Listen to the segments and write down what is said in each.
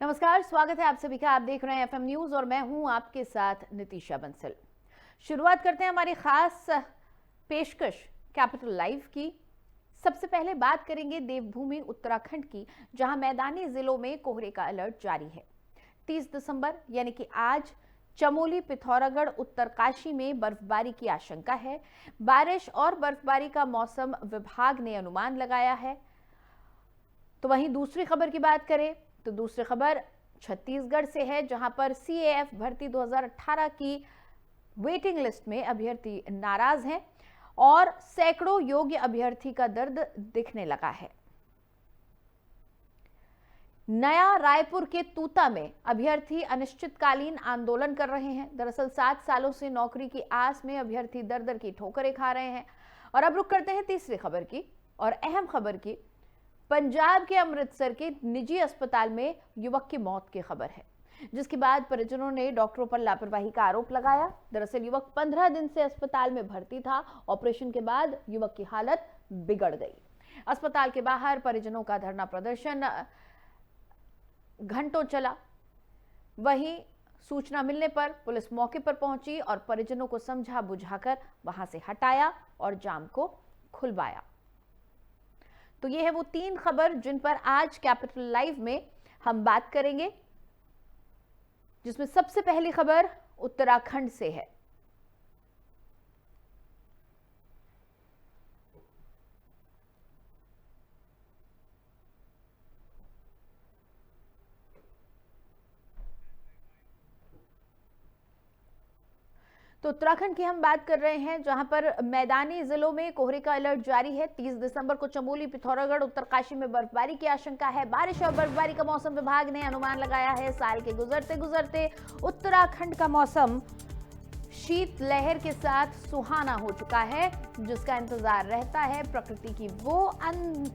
नमस्कार, स्वागत है आप सभी का। आप देख रहे हैं एफएम न्यूज और मैं हूं आपके साथ नितिशा बंसल। शुरुआत करते हैं हमारी खास पेशकश कैपिटल लाइव की। सबसे पहले बात करेंगे देवभूमि उत्तराखंड की, जहां मैदानी जिलों में कोहरे का अलर्ट जारी है। 30 दिसंबर यानी कि आज चमोली, पिथौरागढ़, उत्तरकाशी में बर्फबारी की आशंका है। बारिश और बर्फबारी का मौसम विभाग ने अनुमान लगाया है। तो वहीं दूसरी खबर की बात करें तो दूसरी खबर छत्तीसगढ़ से है, जहां पर सीएएफ भर्ती 2018 की वेटिंग लिस्ट में अभ्यर्थी नाराज हैं और सैकड़ों योग्य अभ्यर्थी का दर्द दिखने लगा है। नया रायपुर के तूता में अभ्यर्थी अनिश्चितकालीन आंदोलन कर रहे हैं। दरअसल 7 सालों से नौकरी की आस में अभ्यर्थी दर दर की ठोकरें खा रहे हैं। और अब रुक करते हैं तीसरी खबर की और अहम खबर की। पंजाब के अमृतसर के निजी अस्पताल में युवक की मौत की खबर है, जिसके बाद परिजनों ने डॉक्टरों पर लापरवाही का आरोप लगाया। दरअसल युवक 15 दिन से अस्पताल में भर्ती था। ऑपरेशन के बाद युवक की हालत बिगड़ गई। अस्पताल के बाहर परिजनों का धरना प्रदर्शन घंटों चला। वहीं सूचना मिलने पर पुलिस मौके पर पहुंची और परिजनों को समझा बुझाकर वहां से हटाया और जाम को खुलवाया। तो ये है वो 3 खबर जिन पर आज कैपिटल लाइव में हम बात करेंगे, जिसमें सबसे पहली खबर उत्तराखंड से है। तो उत्तराखंड की हम बात कर रहे हैं, जहां पर मैदानी जिलों में कोहरे का अलर्ट जारी है। 30 दिसंबर को चमोली, पिथौरागढ़, उत्तरकाशी में बर्फबारी की आशंका है। बारिश और बर्फबारी का मौसम विभाग ने अनुमान लगाया है। साल के गुजरते गुजरते उत्तराखंड का मौसम शीत लहर के साथ सुहाना हो चुका है, जिसका इंतजार रहता है। प्रकृति की वो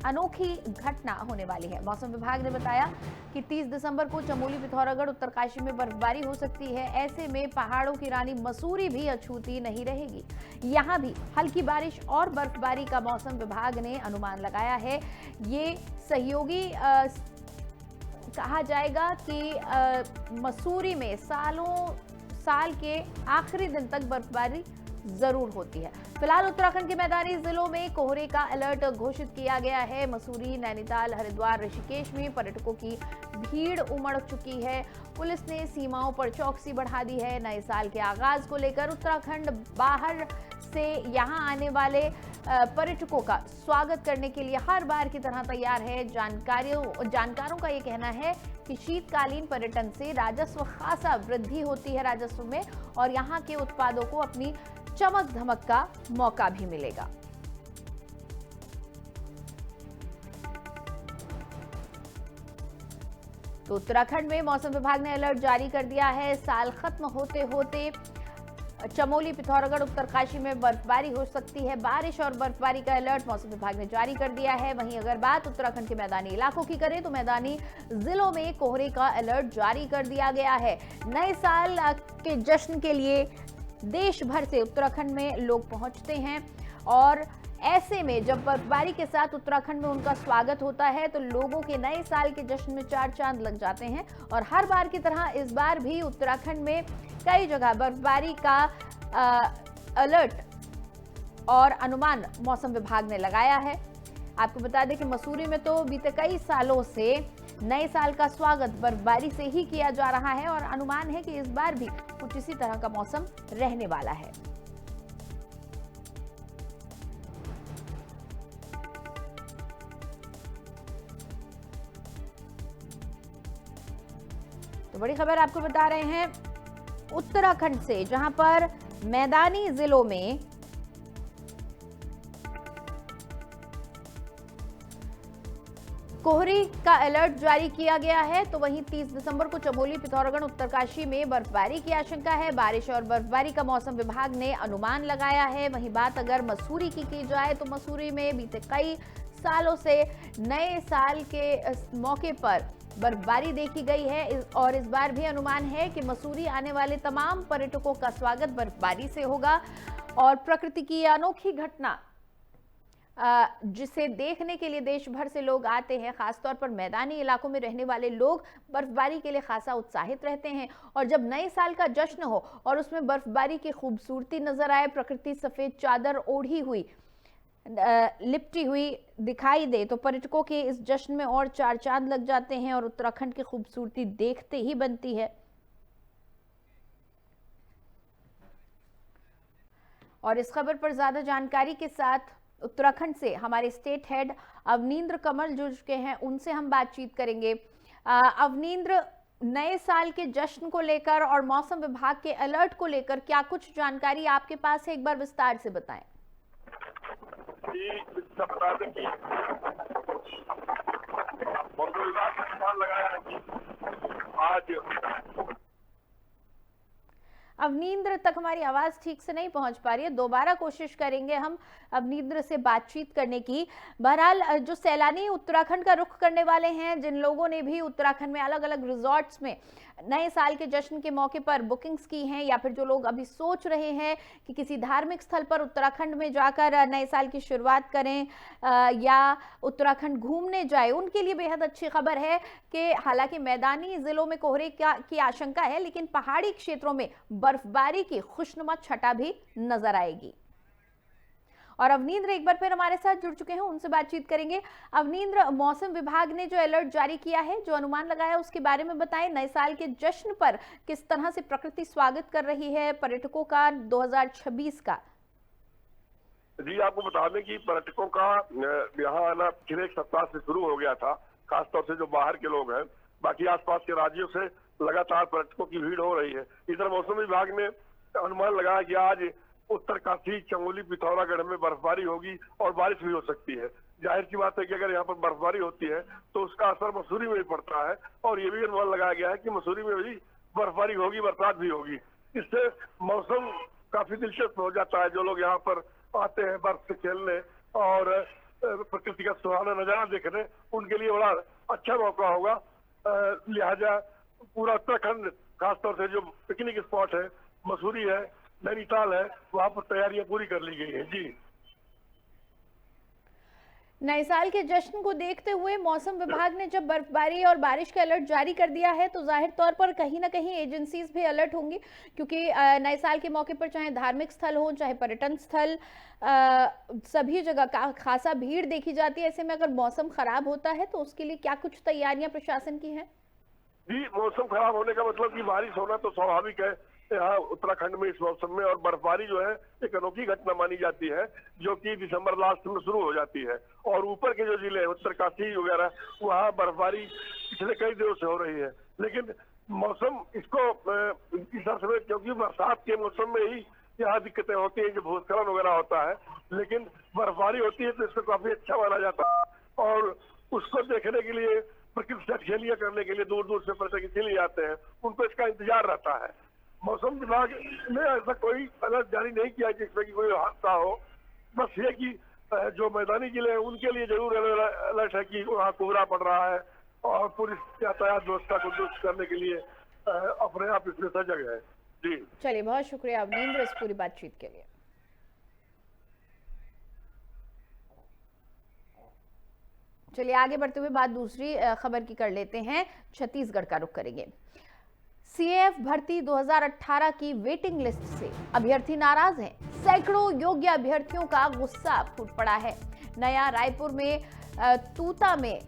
अनोखी घटना होने वाली है। मौसम विभाग ने बताया कि 30 दिसंबर को चमोली, पिथौरागढ़, उत्तरकाशी में बर्फबारी हो सकती है। ऐसे में पहाड़ों की रानी मसूरी भी अछूती नहीं रहेगी। यहां भी हल्की बारिश और बर्फबारी का मौसम विभाग ने अनुमान लगाया है। ये सहयोगी कहा जाएगा कि मसूरी में साल के आखिरी दिन तक बर्फबारी जरूर होती है। फिलहाल उत्तराखंड के मैदानी जिलों में कोहरे का अलर्ट घोषित किया गया है। मसूरी, नैनीताल, हरिद्वार, ऋषिकेश में पर्यटकों की भीड़ उमड़ चुकी है। पुलिस ने सीमाओं पर चौकसी बढ़ा दी है। नए साल के आगाज को लेकर उत्तराखंड बाहर से यहां आने वाले पर्यटकों का स्वागत करने के लिए हर बार की तरह तैयार है। जानकारों का ये कहना है कि शीतकालीन पर्यटन से राजस्व खासा वृद्धि होती है राजस्व में, और यहाँ के उत्पादों को अपनी चमक धमक का मौका भी मिलेगा। तो उत्तराखंड में मौसम विभाग ने अलर्ट जारी कर दिया है। साल खत्म होते होते चमोली, पिथौरागढ़, उत्तरकाशी में बर्फबारी हो सकती है। बारिश और बर्फबारी का अलर्ट मौसम विभाग ने जारी कर दिया है। वहीं अगर बात उत्तराखंड के मैदानी इलाकों की करें तो मैदानी जिलों में कोहरे का अलर्ट जारी कर दिया गया है। नए साल के जश्न के लिए देश भर से उत्तराखंड में लोग पहुंचते हैं और ऐसे में जब बर्फबारी के साथ उत्तराखंड में उनका स्वागत होता है तो लोगों के नए साल के जश्न में 4 चांद लग जाते हैं। और हर बार की तरह इस बार भी उत्तराखंड में कई जगह बर्फबारी का अलर्ट और अनुमान मौसम विभाग ने लगाया है। आपको बता दें कि मसूरी में तो बीते कई सालों से नए साल का स्वागत बर्फबारी से ही किया जा रहा है और अनुमान है कि इस बार भी कुछ इसी तरह का मौसम रहने वाला है। तो बड़ी खबर आपको बता रहे हैं उत्तराखंड से, जहां पर मैदानी जिलों में कोहरे का अलर्ट जारी किया गया है। तो वहीं 30 दिसंबर को चमोली, पिथौरागढ़, उत्तरकाशी में बर्फबारी की आशंका है। बारिश और बर्फबारी का मौसम विभाग ने अनुमान लगाया है। वहीं बात अगर मसूरी की जाए तो मसूरी में बीते कई सालों से नए साल के मौके पर बर्फबारी देखी गई है और इस बार भी अनुमान है कि मसूरी आने वाले तमाम पर्यटकों का स्वागत बर्फबारी से होगा। और प्रकृति की अनोखी घटना जिसे देखने के लिए देश भर से लोग आते हैं। खासतौर पर मैदानी इलाकों में रहने वाले लोग बर्फबारी के लिए खासा उत्साहित रहते हैं और जब नए साल का जश्न हो और उसमें बर्फबारी की खूबसूरती नजर आए, प्रकृति सफेद चादर ओढ़ी हुई, लिपटी हुई दिखाई दे, तो पर्यटकों के इस जश्न में और चार चांद लग जाते हैं और उत्तराखंड की खूबसूरती देखते ही बनती है। और इस खबर पर ज्यादा जानकारी के साथ उत्तराखंड से हमारे स्टेट हेड अवनींद्र कमल जुड़ चुके हैं, उनसे हम बातचीत करेंगे। अवनींद्र, नए साल के जश्न को लेकर और मौसम विभाग के अलर्ट को लेकर क्या कुछ जानकारी आपके पास है, एक बार विस्तार से बताएं। मौसम विभाग ने अनुमान लगाया है कि आज अवनींद्र तक हमारी आवाज ठीक से नहीं पहुंच पा रही है, दोबारा कोशिश करेंगे हम अवनींद्र से बातचीत करने की। बहरहाल जो सैलानी उत्तराखंड का रुख करने वाले हैं, जिन लोगों ने भी उत्तराखंड में अलग अलग रिजॉर्ट्स में नए साल के जश्न के मौके पर बुकिंग्स की हैं, या फिर जो लोग अभी सोच रहे हैं कि किसी धार्मिक स्थल पर उत्तराखंड में जाकर नए साल की शुरुआत करें या उत्तराखंड घूमने जाए, उनके लिए बेहद अच्छी खबर है कि हालांकि मैदानी जिलों में कोहरे की आशंका है, लेकिन पहाड़ी क्षेत्रों में बर्फबारी की खुशनुमा छटा भी नजर आएगी। और अवनींद्र एक बार फिर हमारे साथ जुड़ चुके हैं, उनसे बातचीत करेंगे। अवनींद्र, मौसम विभाग ने जो अलर्ट जारी किया है, जो अनुमान लगाया, उसके बारे में बताएं। नए साल के जश्न पर किस तरह से प्रकृति स्वागत कर रही है पर्यटकों का 2026 का? जी, आपको बता दें कि पर्यटकों का यहाँ आना पिछले एक सप्ताह से शुरू हो गया था, खासतौर से जो बाहर के लोग हैं। बाकी आसपास के राज्यों से लगातार पर्यटकों की भीड़ हो रही है। इधर मौसम विभाग ने अनुमान लगाया कि आज उत्तरकाशी, चमोली, पिथौरागढ़ में बर्फबारी होगी और बारिश भी हो सकती है। जाहिर सी बात है कि अगर यहाँ पर बर्फबारी होती है तो उसका असर मसूरी में भी पड़ता है और ये भी अनुमान लगाया गया है कि मसूरी में भी बर्फबारी होगी, बरसात भी होगी। इससे मौसम काफी दिलचस्प हो जाता है। जो लोग यहाँ पर आते हैं बर्फ से खेलने और प्रकृति का सुहाना नजारा देखने, उनके लिए बड़ा अच्छा मौका होगा। लिहाजा पूरा उत्तराखंड, खासतौर से जो पिकनिक स्पॉट है, मसूरी है, नैनीताल है, वहां पर तैयारियां पूरी कर ली गई है। जी, नए साल के जश्न को देखते हुए मौसम विभाग ने जब बर्फबारी और बारिश का अलर्ट जारी कर दिया है, तो जाहिर तौर पर कहीं ना कहीं एजेंसीज भी अलर्ट होंगी, क्योंकि नए साल के मौके पर चाहे धार्मिक स्थल हो, चाहे पर्यटन स्थल, सभी जगह खासा भीड़ देखी जाती है। ऐसे में अगर मौसम खराब होता है तो उसके लिए क्या कुछ तैयारियां प्रशासन की हैं? जी, मौसम खराब होने का मतलब कि बारिश होना तो स्वाभाविक है यहाँ उत्तराखंड में इस मौसम में। और बर्फबारी जो है एक अनोखी घटना मानी जाती है, जो कि दिसंबर लास्ट में शुरू हो जाती है। और ऊपर के जो जिले हैं, उत्तरकाशी वगैरह, वहाँ बर्फबारी पिछले कई दिनों से हो रही है। लेकिन मौसम इसको इस समय, क्योंकि बरसात के मौसम में ही यहाँ दिक्कतें होती हैं, जो भूस्खलन वगैरह होता है, लेकिन बर्फबारी होती है तो इसको काफी अच्छा माना जाता है। और उसको देखने के लिए, प्रकृति से खेलियां करने के लिए दूर दूर से पर्यटक इसीलिए आते हैं, उनको इसका इंतजार रहता है। मौसम विभाग ने ऐसा कोई अलर्ट जारी नहीं किया जिसमें कि कोई हादसा हो। बस ये कि जो मैदानी जिले हैं उनके लिए जरूर अलर्ट है कि वहाँ कोहरा पड़ रहा है और पुलिस यातायात व्यवस्था को दुरुस्त करने के लिए अपने आप इसमें सजग है। जी, चलिए, बहुत शुक्रिया अवनींद्र इस पूरी बातचीत के लिए। चलिए आगे बढ़ते हुए बात दूसरी खबर की कर लेते हैं। छत्तीसगढ़ का रुख करेंगे। सीएएफ भर्ती 2018 की वेटिंग लिस्ट से अभ्यर्थी नाराज हैं। सैकड़ों योग्य अभ्यर्थियों का गुस्सा फूट पड़ा है। नया रायपुर में तूता में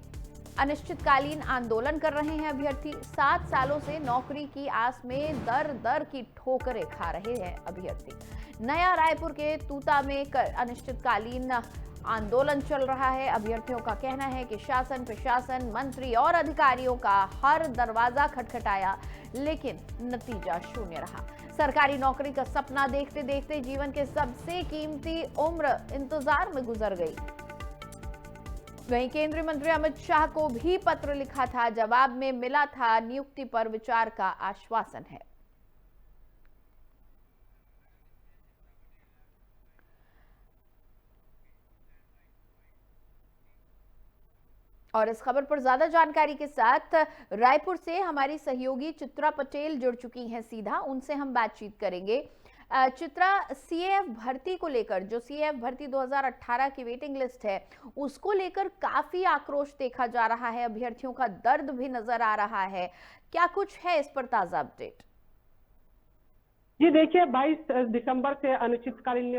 अनिश्चितकालीन आंदोलन कर रहे हैं अभ्यर्थी। 7 सालों से नौकरी की आस में दर दर की ठोकरें खा रहे हैं अभ्यर्थी। नया रायपुर के तूता में अनिश्चितकालीन आंदोलन चल रहा है। अभ्यर्थियों का कहना है कि शासन, प्रशासन, मंत्री और अधिकारियों का हर दरवाजा खटखटाया, लेकिन नतीजा शून्य रहा। सरकारी नौकरी का सपना देखते देखते जीवन के सबसे कीमती उम्र इंतजार में गुजर गई। वहीं केंद्रीय मंत्री अमित शाह को भी पत्र लिखा था, जवाब में मिला था नियुक्ति पर विचार का आश्वासन है। और इस खबर पर ज्यादा जानकारी के साथ रायपुर से हमारी सहयोगी चित्रा पटेल जुड़ चुकी हैं सीधा, उनसे हम बातचीत करेंगे। चित्रा, सीएएफ भर्ती को लेकर, जो सीएएफ भर्ती 2018 की वेटिंग लिस्ट है, उसको लेकर काफी आक्रोश देखा जा रहा है, अभ्यर्थियों का दर्द भी नजर आ रहा है। क्या कुछ है इस पर ताजा अपडेट? जी देखिए, 22 दिसंबर से अनिश्चितकालीन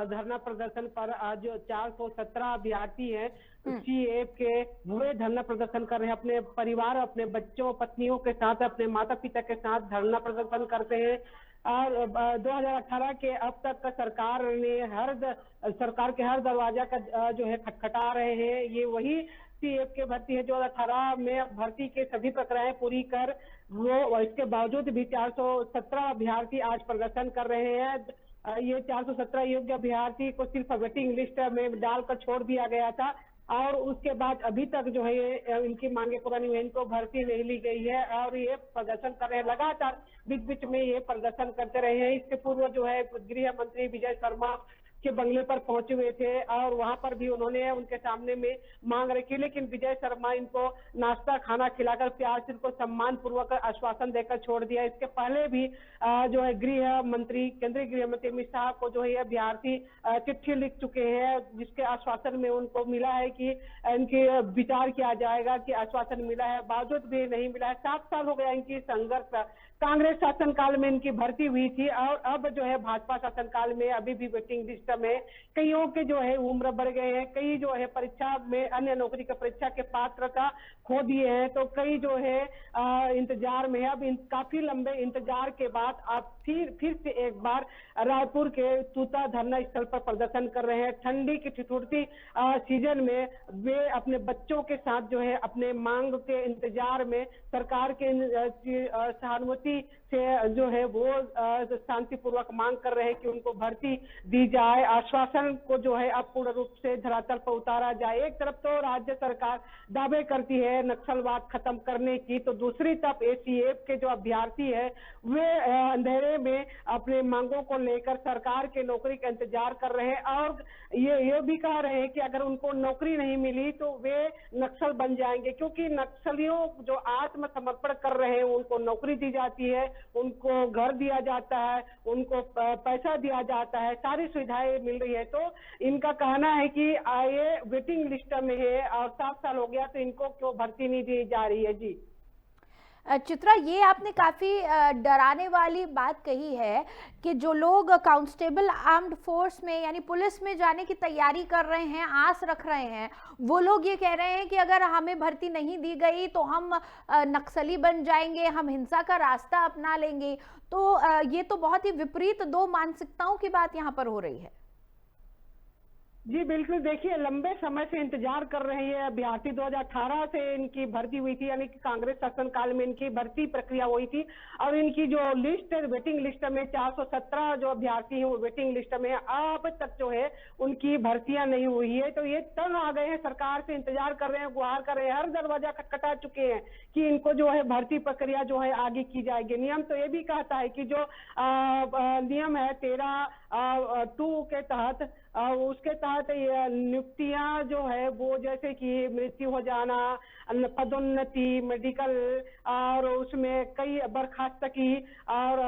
धरना प्रदर्शन पर आज 417 अभ्यर्थी हैं सीएएफ के, वो धरना प्रदर्शन कर रहे हैं। अपने परिवार, अपने बच्चों, पत्नियों के साथ, अपने माता पिता के साथ धरना प्रदर्शन करते हैं। और 2018 के अब तक सरकार ने सरकार के हर दरवाजा का जो है खटखटा रहे हैं। ये वही सीएएफ के भर्ती है जो 2018 में भर्ती के सभी प्रक्रियाएं पूरी कर वो, इसके बावजूद भी 417 अभ्यर्थी आज प्रदर्शन कर रहे हैं। ये 417 योग्य अभ्यर्थी को सिर्फ वेटिंग लिस्ट में डालकर छोड़ दिया गया था और उसके बाद अभी तक जो है इनकी मांगे पूरी हुई, इनको भर्ती नहीं ली गई है और ये प्रदर्शन कर रहे हैं। लगातार बीच बीच में ये प्रदर्शन करते रहे हैं। इसके पूर्व जो है गृह मंत्री विजय शर्मा के बंगले पर पहुंचे हुए थे और वहां पर भी उन्होंने उनके सामने में मांग रखी, लेकिन विजय शर्मा इनको नाश्ता खाना खिलाकर प्यार से इनको सम्मान पूर्वक आश्वासन देकर छोड़ दिया। इसके पहले भी जो है गृह मंत्री, केंद्रीय गृह मंत्री अमित शाह को जो है अभ्यर्थी चिट्ठी लिख चुके हैं, जिसके आश्वासन में उनको मिला है कि इनके विचार किया जाएगा, कि आश्वासन मिला है, बावजूद भी नहीं मिला है। 7 साल हो गया इनकी संघर्ष। कांग्रेस शासनकाल में इनकी भर्ती हुई थी और अब जो है भाजपा शासनकाल में अभी भी वेटिंग लिस्ट में कईयों के जो है उम्र बढ़ गए हैं, कई जो है परीक्षा में, अन्य नौकरी की परीक्षा के पात्रता खो दिए हैं, तो कई जो है इंतजार में है। अब काफी लंबे इंतजार के बाद अब फिर से एक बार रायपुर के तूता धरना स्थल पर प्रदर्शन कर रहे हैं। ठंडी की ठिठुरती सीजन में वे अपने बच्चों के साथ जो है अपने मांग के इंतजार में सरकार के सहानुभूति से जो है वो शांतिपूर्वक मांग कर रहे हैं कि उनको भर्ती दी जाए। आश्वासन को जो है अब पूर्ण रूप से धरातल पर उतारा जाए। एक तरफ तो राज्य सरकार दावे करती है नक्सलवाद खत्म करने की, तो दूसरी तरफ एसीएफ के जो अभ्यर्थी है वे अंधेरे में अपने मांगों को लेकर सरकार के नौकरी का इंतजार कर रहे हैं और ये भी कह रहे हैं कि अगर उनको नौकरी नहीं मिली तो वे नक्सल बन जाएंगे, क्योंकि नक्सलियों जो आत्मसमर्पण कर रहे हैं उनको नौकरी दी जाती है, उनको घर दिया जाता है, उनको पैसा दिया जाता है, सारी सुविधाएं मिल रही है। तो इनका कहना है कि ये वेटिंग लिस्ट में है और 7 साल हो गया तो इनको क्यों भर्ती नहीं दी जा रही है। जी चित्रा, ये आपने काफी डराने वाली बात कही है कि जो लोग कांस्टेबल आर्म्ड फोर्स में यानी पुलिस में जाने की तैयारी कर रहे हैं, आस रख रहे हैं, वो लोग ये कह रहे हैं कि अगर हमें भर्ती नहीं दी गई तो हम नक्सली बन जाएंगे, हम हिंसा का रास्ता अपना लेंगे। तो ये तो बहुत ही विपरीत दो मानसिकताओं की बात यहाँ पर हो रही है। जी बिल्कुल, देखिए लंबे समय से इंतजार कर रही है अभ्यर्थी। 2018 से इनकी भर्ती हुई थी, यानी कि कांग्रेस शासनकाल में इनकी भर्ती प्रक्रिया हुई थी और इनकी जो लिस्ट है वेटिंग लिस्ट में 417 जो अभ्यर्थी हैं वो वेटिंग लिस्ट में, अब तक जो है उनकी भर्तियां नहीं हुई है। तो ये तंग आ गए हैं, सरकार से इंतजार कर रहे हैं, गुहार कर रहे हैं, हर दरवाजा खटखटा चुके हैं कि इनको जो है भर्ती प्रक्रिया जो है आगे की जाएगी। नियम तो ये भी कहता है कि जो नियम है 13(2) के तहत, उसके तहत नियुक्तियां जो है वो जैसे कि मृत्यु हो जाना, पदोन्नति, मेडिकल और उसमें कई बर्खास्तगी और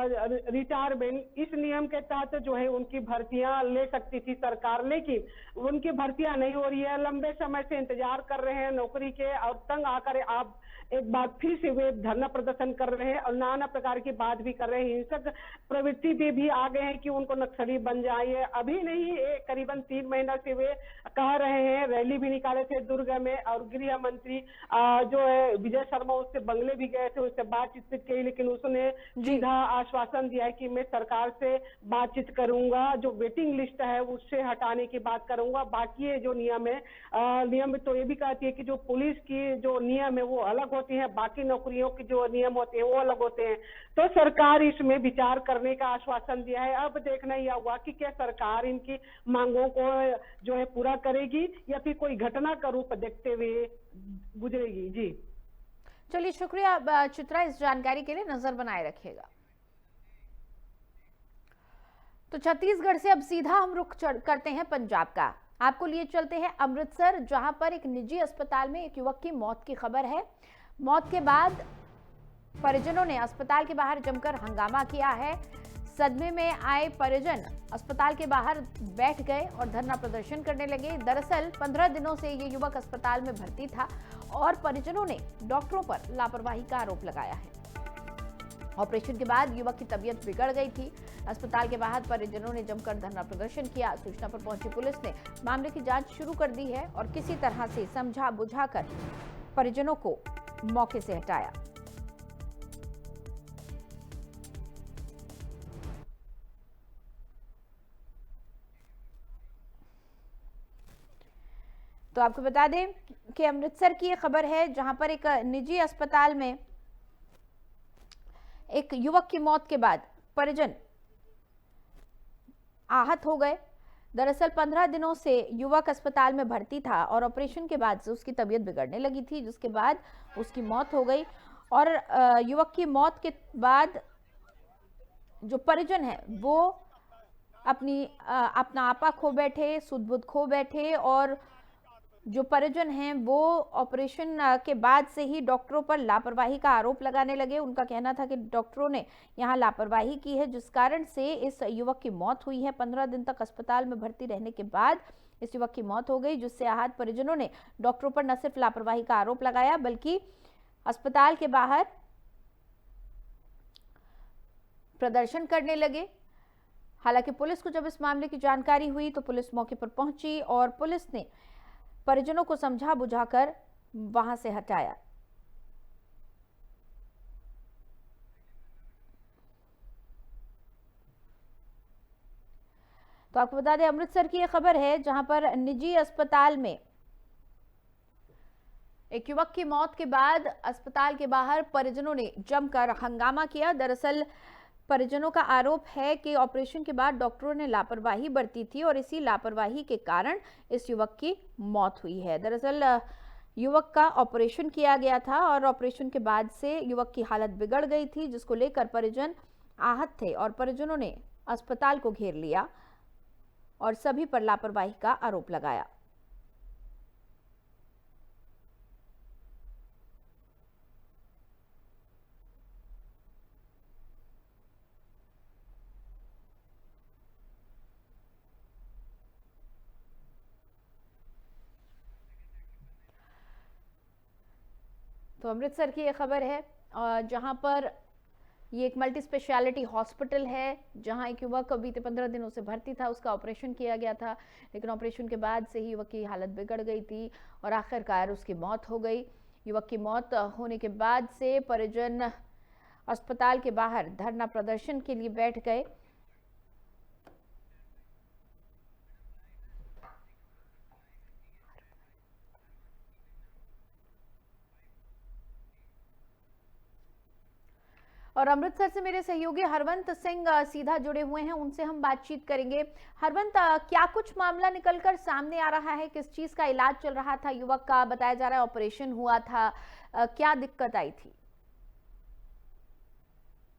रिटायरमेंट, इस नियम के तहत जो है उनकी भर्तियां ले सकती थी सरकार, लेकिन उनकी भर्तियां नहीं हो रही है। लंबे समय से इंतजार कर रहे हैं नौकरी के और तंग आकर आप एक बार फिर से वे धरना प्रदर्शन कर रहे हैं और नाना प्रकार की बात भी कर रहे हैं। हिंसक प्रवृत्ति भी आ गए हैं कि उनको नक्सली बन जाइए। अभी नहीं, करीबन 3 महीना से वे कह रहे हैं, रैली भी निकाले थे दुर्ग में और गृह मंत्री जो है विजय शर्मा उससे बंगले भी गए थे, उससे बातचीत की, लेकिन उसने सीधा आश्वासन दिया है कि मैं सरकार से बातचीत करूंगा, जो वेटिंग लिस्ट है उससे हटाने की बात करूंगा। बाकी ये जो नियम है, नियम तो ये भी कहती है कि जो पुलिस की जो नियम है वो अलग होती है, बाकी नौकरियों के जो नियम होते हैं वो अलग होते हैं। तो सरकार इसमें विचार करने का आश्वासन दिया है। अब देखना यह हुआ कि क्या सरकार इनकी मांगों को जो है पूरा करेगी या फिर कोई घटना का रूप देखते हुए गुजरेगी। जी चलिए, शुक्रिया चित्रा, इस जानकारी के लिए नजर बनाए रखिएगा। तो छत्तीसगढ़ से अब सीधा हम रुख करते हैं पंजाब का। आपको लिए चलते हैं अमृतसर, जहां पर एक निजी अस्पताल में एक युवक की मौत की खबर है। मौत के बाद परिजनों ने अस्पताल के बाहर जमकर हंगामा किया है। सदमे में आए परिजन अस्पताल के बाहर बैठ गए और धरना प्रदर्शन करने लगे। दरअसल 15 दिनों से ये युवक अस्पताल में भर्ती था और परिजनों ने डॉक्टरों पर लापरवाही का आरोप लगाया है। ऑपरेशन के बाद युवक की तबीयत बिगड़ गई थी। अस्पताल के बाहर परिजनों ने जमकर धरना प्रदर्शन किया। सूचना पर पहुंची पुलिस ने मामले की जांच शुरू कर दी है और किसी तरह से समझा बुझाकर परिजनों को मौके से हटाया। तो आपको बता दें कि अमृतसर की ये खबर है, जहां पर एक निजी अस्पताल में एक युवक की मौत के बाद परिजन आहत हो गए। दरअसल 15 दिनों से युवक अस्पताल में भर्ती था और ऑपरेशन के बाद से उसकी तबीयत बिगड़ने लगी थी, जिसके बाद उसकी मौत हो गई। और युवक की मौत के बाद जो परिजन है वो अपना आपा खो बैठे, सुध बुध खो बैठे और जो परिजन हैं वो ऑपरेशन के बाद से ही डॉक्टरों पर लापरवाही का आरोप लगाने लगे। उनका कहना था कि डॉक्टरों ने यहां लापरवाही की है, जिस कारण से इस युवक की मौत हुई है। 15 दिन तक अस्पताल में भर्ती रहने के बाद इस युवक की मौत हो गई, जिससे आहत परिजनों ने डॉक्टरों पर न सिर्फ लापरवाही का आरोप लगाया बल्कि अस्पताल के बाहर प्रदर्शन करने लगे। हालांकि पुलिस को जब इस मामले की जानकारी हुई तो पुलिस मौके पर पहुंची और पुलिस ने परिजनों को समझा बुझाकर वहां से हटाया। तो आपको बता दें अमृतसर की यह खबर है, जहां पर निजी अस्पताल में एक युवक की मौत के बाद अस्पताल के बाहर परिजनों ने जमकर हंगामा किया। दरअसल परिजनों का आरोप है कि ऑपरेशन के बाद डॉक्टरों ने लापरवाही बरती थी और इसी लापरवाही के कारण इस युवक की मौत हुई है। दरअसल युवक का ऑपरेशन किया गया था और ऑपरेशन के बाद से युवक की हालत बिगड़ गई थी, जिसको लेकर परिजन आहत थे और परिजनों ने अस्पताल को घेर लिया और सभी पर लापरवाही का आरोप लगाया। तो अमृतसर की ये खबर है, जहां पर ये एक मल्टी स्पेशलिटी हॉस्पिटल है, जहां एक युवक बीते 15 दिनों से भर्ती था। उसका ऑपरेशन किया गया था, लेकिन ऑपरेशन के बाद से ही युवक की हालत बिगड़ गई थी और आखिरकार उसकी मौत हो गई। युवक की मौत होने के बाद से परिजन अस्पताल के बाहर धरना प्रदर्शन के लिए बैठ गए। और अमृतसर से मेरे सहयोगी हरवंत सिंह सीधा जुड़े हुए हैं, उनसे हम बातचीत करेंगे। हरवंत, क्या कुछ मामला निकलकर सामने आ रहा है? किस चीज का इलाज चल रहा था युवक का? बताया जा रहा है ऑपरेशन हुआ था, क्या दिक्कत आई थी?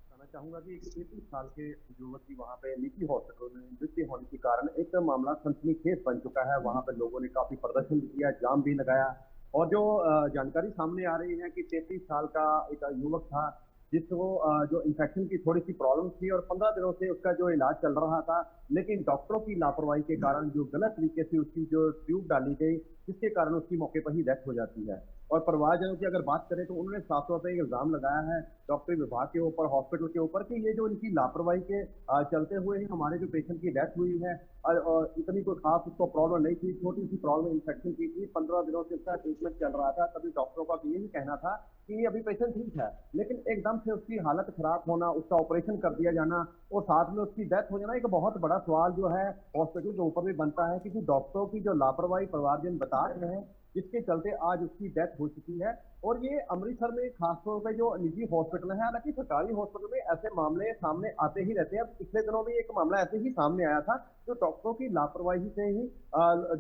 बताना चाहूंगा कि एक 33 साल के युवक की वहां पे निजी हॉस्पिटल में मृत्यु होने के कारण एक मामला सनसनीखेज बन चुका है। वहां पे लोगों ने काफी प्रदर्शन किया, जाम भी लगाया और जो जानकारी सामने आ रही है कि 33 साल का एक युवक था जिसको जो इन्फेक्शन की थोड़ी सी प्रॉब्लम थी और 15 दिनों से उसका जो इलाज चल रहा था, लेकिन डॉक्टरों की लापरवाही के कारण जो गलत तरीके से उसकी जो ट्यूब डाली गई, जिसके कारण उसकी मौके पर ही डेथ हो जाती है। और परिवारजनों की अगर बात करें तो उन्होंने साफ तौर पर इल्जाम लगाया है डॉक्टरी विभाग के ऊपर, हॉस्पिटल के ऊपर कि ये जो इनकी लापरवाही के चलते हुए ही हमारे जो पेशेंट की डेथ हुई है और इतनी कोई खास उसको प्रॉब्लम नहीं थी, छोटी सी प्रॉब्लम इन्फेक्शन की थी, 15 दिनों से उसका ट्रीटमेंट चल रहा था। तभी डॉक्टरों का यही कहना था कि ये अभी पेशेंट ठीक है, लेकिन एकदम से उसकी हालत खराब होना, उसका ऑपरेशन कर दिया जाना और साथ में उसकी डेथ हो जाना, एक बहुत बड़ा सवाल जो है हॉस्पिटल के ऊपर भी बनता है, क्योंकि डॉक्टरों की जो लापरवाही परिवारजन बता रहे हैं, जिसके चलते आज उसकी डेथ हो चुकी है। और ये अमृतसर में खासतौर पर जो निजी हॉस्पिटल है, हालांकि सरकारी हॉस्पिटल में ऐसे मामले सामने आते ही रहते हैं। पिछले दिनों में एक मामला ऐसे ही सामने आया था, जो डॉक्टरों की लापरवाही से ही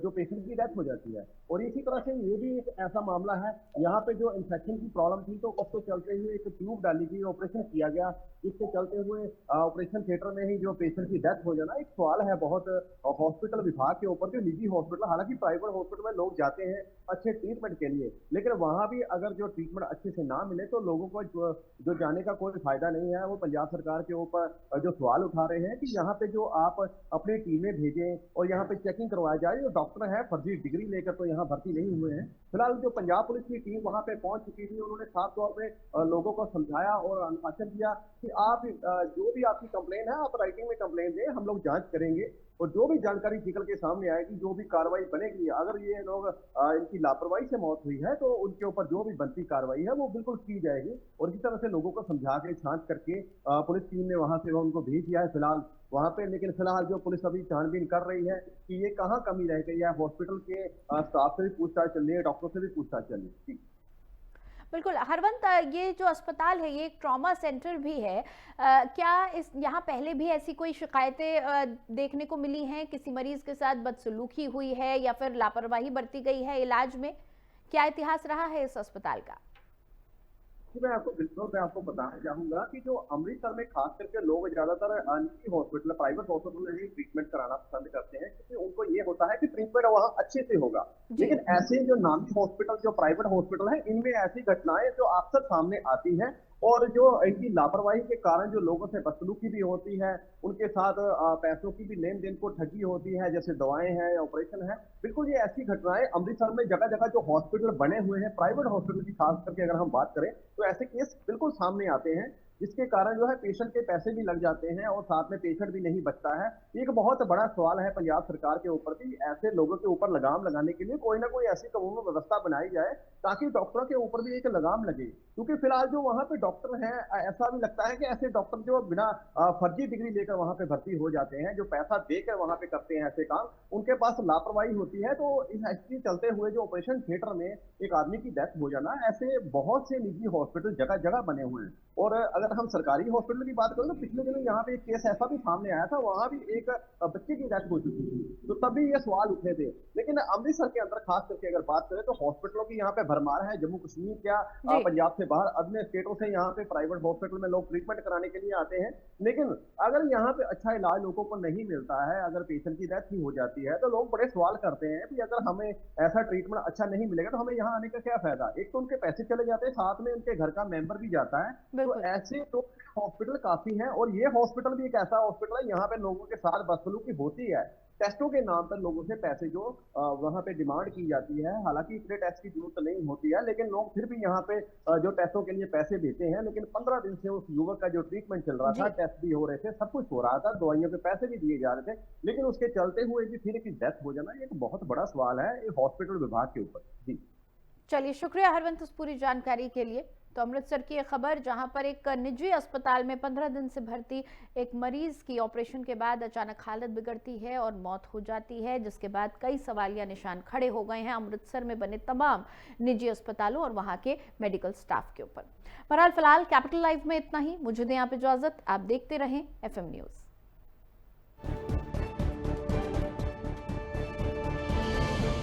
जो पेशेंट की डेथ हो जाती है। और इसी तरह से ये भी एक ऐसा मामला है, यहाँ पे जो इन्फेक्शन की प्रॉब्लम थी तो उसको चलते हुए एक ट्यूब डाली गई, ऑपरेशन किया गया, जिसके चलते हुए ऑपरेशन थिएटर में ही जो पेशेंट की डेथ हो जाना, एक सवाल है बहुत हॉस्पिटल विभाग के ऊपर। जो निजी हॉस्पिटल, हालांकि प्राइवेट हॉस्पिटल में लोग जाते हैं अच्छे ट्रीटमेंट के लिए, लेकिन वहां भी अगर अगर जो ट्रीटमेंट अच्छे से ना मिले तो लोगों को जो जाने का कोई फायदा नहीं है। वो पंजाब सरकार के ऊपर जो सवाल उठा रहे हैं कि यहाँ पे जो आप अपनी टीमें भेजें और यहाँ पे चेकिंग करवाया जाए। जो डॉक्टर है फर्जी डिग्री लेकर तो यहाँ भर्ती नहीं हुए हैं। फिलहाल जो पंजाब पुलिस की टीम वहाँ पे पहुंच चुकी थी, उन्होंने साफ तौर पे लोगों को समझाया और अनुशासन दिया कि आप जो भी आपकी कंप्लेन है आप राइटिंग में कंप्लेन दें, हम लोग जांच करेंगे और जो भी जानकारी निकल के सामने आएगी, जो भी कार्रवाई बनेगी, अगर ये लोग इनकी लापरवाही से मौत हुई है तो उनके ऊपर जो भी बनती कार्रवाई है वो बिल्कुल की जाएगी। और इसी तरह से लोगों को समझा के छांट करके पुलिस टीम ने वहां से उनको भेज दिया है फिलहाल वहां पे। लेकिन फिलहाल जो पुलिस अभी छानबीन कर रही है कि ये कहाँ कमी रह गई है। हॉस्पिटल के स्टाफ से भी पूछताछ चल रही है, डॉक्टर से भी पूछताछ चल रही है। बिल्कुल हरवंत, ये जो अस्पताल है ये एक ट्रॉमा सेंटर भी है। क्या इस यहाँ पहले भी ऐसी कोई शिकायतें देखने को मिली हैं? किसी मरीज के साथ बदसलूकी हुई है या फिर लापरवाही बरती गई है इलाज में? क्या इतिहास रहा है इस अस्पताल का? मैं आपको बताना चाहूंगा कि जो अमृतसर में खास करके लोग ज्यादातर निजी हॉस्पिटल, प्राइवेट हॉस्पिटल में ही ट्रीटमेंट कराना पसंद करते हैं, क्योंकि उनको ये होता है कि ट्रीटमेंट वहाँ अच्छे से होगा। लेकिन ऐसे जो नामी हॉस्पिटल, जो प्राइवेट हॉस्पिटल है, इनमें ऐसी घटनाएं जो अक्सर सामने आती है और जो इनकी लापरवाही के कारण जो लोगों से बदसलूकी भी होती है, उनके साथ पैसों की भी लेन देन को ठगी होती है, जैसे दवाएं हैं, ऑपरेशन है। बिल्कुल ये ऐसी घटनाएं अमृतसर में जगह जगह जो हॉस्पिटल बने हुए हैं, प्राइवेट हॉस्पिटल की खास करके अगर हम बात करें तो ऐसे केस बिल्कुल सामने आते हैं, जिसके कारण जो है पेशेंट के पैसे भी लग जाते हैं और साथ में पेशेंट भी नहीं बचता है। एक बहुत बड़ा सवाल है पंजाब सरकार के ऊपर भी, ऐसे लोगों के ऊपर लगाम लगाने के लिए कोई ना कोई ऐसी कानून व्यवस्था बनाई जाए ताकि डॉक्टरों के ऊपर भी एक लगाम लगे। क्योंकि फिलहाल जो वहां पे डॉक्टर हैं, ऐसा भी लगता है कि ऐसे डॉक्टर जो बिना फर्जी डिग्री लेकर वहां पे भर्ती हो जाते हैं, जो पैसा देकर वहां पे करते हैं ऐसे काम, उनके पास लापरवाही होती है। तो इसके चलते हुए जो ऑपरेशन थिएटर में एक आदमी की डेथ हो जाना, ऐसे बहुत से निजी हॉस्पिटल जगह जगह बने हुए हैं। और अगर हम सरकारी हॉस्पिटल की बात करें तो पिछले दिनों यहाँ पे एक केस ऐसा भी सामने आया था, वहां भी एक बच्चे की डेथ हो चुकी थी, तो तभी ये सवाल उठे थे। लेकिन अमृतसर के अंदर खास करके अगर बात करें तो हॉस्पिटलों की यहाँ पे भरमार है। जम्मू कश्मीर क्या पंजाब से बाहर अन्य स्टेटों से यहाँ पे प्राइवेट हॉस्पिटल में लोग ट्रीटमेंट कराने के लिए आते हैं। लेकिन अगर यहाँ पे अच्छा इलाज लोगों को नहीं मिलता है, अगर पेशेंट की डेथ ही हो जाती है, तो लोग बड़े सवाल करते हैं कि अगर हमें ऐसा ट्रीटमेंट अच्छा नहीं मिलेगा तो हमें यहाँ आने का क्या फायदा। एक तो उनके पैसे चले जाते हैं, साथ में उनके घर का मेंबर भी जाता है। तो ऐसे तो हॉस्पिटल काफी हैं और ये हॉस्पिटल भी एक ऐसा हॉस्पिटल है यहाँ पे लोगों के साथ बदसलूकी होती है। टेस्टों के नाम पर लोगों से पैसे जो वहां पे डिमांड की जाती है, हालांकि इतने टेस्ट की जरूरत नहीं होती है, लेकिन लोग फिर भी यहाँ पे जो टेस्टों के लिए पैसे देते हैं। लेकिन 15 दिन से उस युवक का जो ट्रीटमेंट चल रहा था, टेस्ट भी हो रहे थे, सब कुछ हो रहा था, दवाइयों के पैसे भी दिए जा रहे थे, लेकिन उसके चलते हुए भी फिर एक डेथ हो जाना एक बहुत बड़ा सवाल है हॉस्पिटल विभाग के ऊपर। जी चलिए, शुक्रिया हरवंत उस पूरी जानकारी के लिए। तो अमृतसर की एक खबर, जहां पर एक निजी अस्पताल में 15 दिन से भर्ती एक मरीज की ऑपरेशन के बाद अचानक हालत बिगड़ती है और मौत हो जाती है, जिसके बाद कई सवालिया निशान खड़े हो गए हैं अमृतसर में बने तमाम निजी अस्पतालों और वहां के मेडिकल स्टाफ के ऊपर। बहरहाल फिलहाल कैपिटल लाइव में इतना ही। मुझे दें आप इजाजत, आप देखते रहें FM न्यूज़।